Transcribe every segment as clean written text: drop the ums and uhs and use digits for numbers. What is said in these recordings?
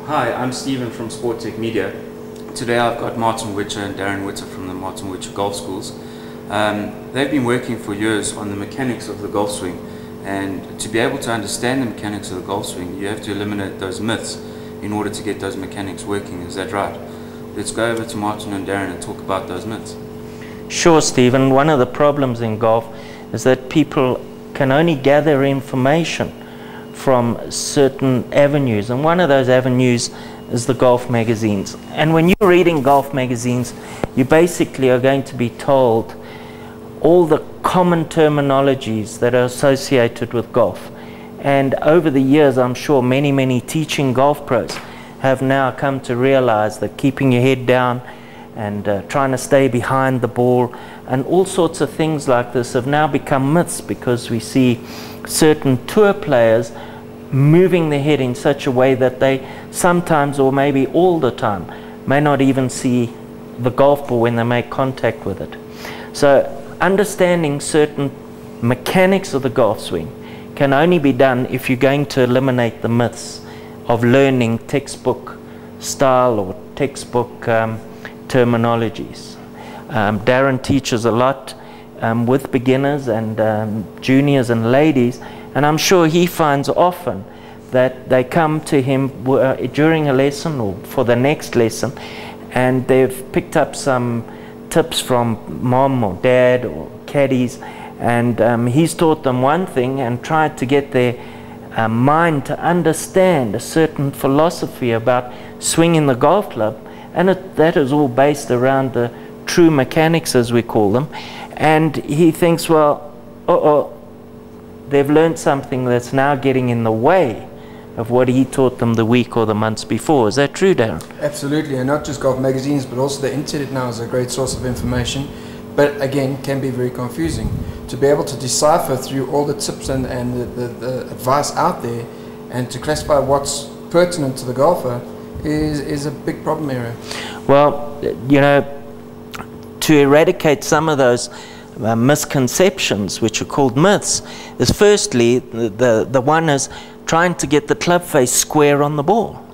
Hi, I'm Stephen from Sport Tech Media. Today I've got Whitcher and Darren Witter from the Whitcher Golf Schools. They've been working for years on the mechanics of the golf swing, and to be able to understand the mechanics of the golf swing, you have to eliminate those myths in order to get those mechanics working. Is that right? Let's go over to Martin and Darren and talk about those myths. Sure, Stephen. One of the problems in golf is that people can only gather information from certain avenues, and one of those avenues is the golf magazines. And when you're reading golf magazines, you basically are going to be told all the common terminologies that are associated with golf. And over the years, I'm sure many teaching golf pros have now come to realize that keeping your head down and trying to stay behind the ball and all sorts of things like this have now become myths, because we see certain tour players moving their head in such a way that they sometimes, or maybe all the time, may not even see the golf ball when they make contact with it. So understanding certain mechanics of the golf swing can only be done if you're going to eliminate the myths of learning textbook style or textbook terminologies. Darren teaches a lot with beginners and juniors and ladies, and I'm sure he finds often that they come to him during a lesson or for the next lesson, and they've picked up some tips from mom or dad or caddies, and he's taught them one thing and tried to get their mind to understand a certain philosophy about swinging the golf club, and that is all based around the true mechanics, as we call them. And he thinks, well, they've learned something that's now getting in the way of what he taught them the week or the months before. Is that true, Darren? Absolutely, and not just golf magazines, but also the internet now is a great source of information, but again can be very confusing. To be able to decipher through all the tips and the advice out there, and to classify what's pertinent to the golfer is a big problem area. Well, you know, to eradicate some of those misconceptions, which are called myths, is firstly, the one is trying to get the club face square on the ball.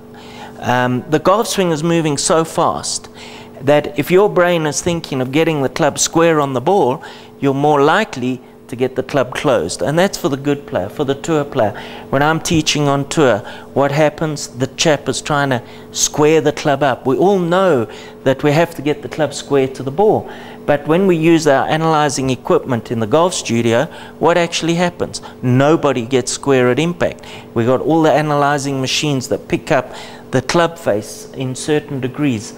The golf swing is moving so fast that if your brain is thinking of getting the club square on the ball, you're more likely to get the club closed. And that's for the good player, for the tour player. When I'm teaching on tour, what happens? The chap is trying to square the club up. We all know that we have to get the club square to the ball. But when we use our analyzing equipment in the golf studio, what actually happens? Nobody gets square at impact. We've got all the analyzing machines that pick up the club face in certain degrees,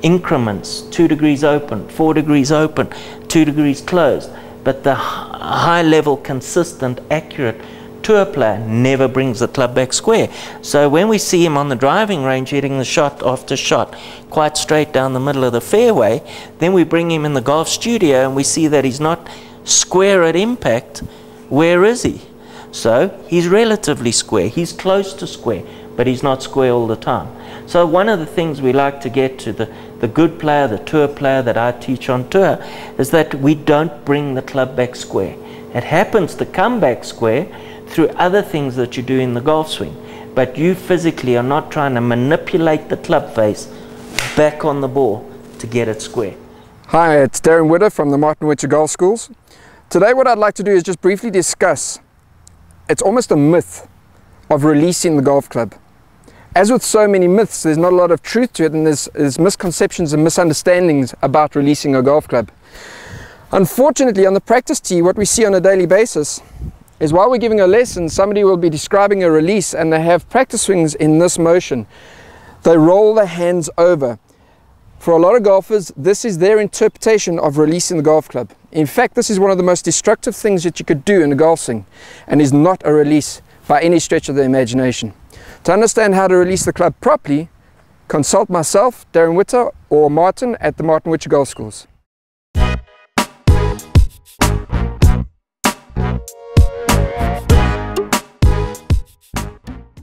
increments, 2 degrees open, 4 degrees open, 2 degrees closed. But the high level, consistent, accurate tour player never brings the club back square. So when we see him on the driving range hitting the shot after shot quite straight down the middle of the fairway, then we bring him in the golf studio and we see that he's not square at impact. Where is he? So he's relatively square, he's close to square, but he's not square all the time. So one of the things we like to get to the good player, the tour player that I teach on tour, is that we don't bring the club back square. It happens to come back square through other things that you do in the golf swing, but you physically are not trying to manipulate the club face back on the ball to get it square. Hi, it's Darren Witter from the Whitcher Golf Schools. Today what I'd like to do is just briefly discuss, it's almost a myth of releasing the golf club. As with so many myths, there's not a lot of truth to it, and there's misconceptions and misunderstandings about releasing a golf club. Unfortunately, on the practice tee, what we see on a daily basis is while we're giving a lesson, somebody will be describing a release and they have practice swings in this motion. They roll the hands over. For a lot of golfers, this is their interpretation of releasing the golf club. In fact, this is one of the most destructive things that you could do in a golf swing, and is not a release by any stretch of the imagination. To understand how to release the club properly, consult myself, Darren Witter, or Martin at the Whitcher Golf Schools.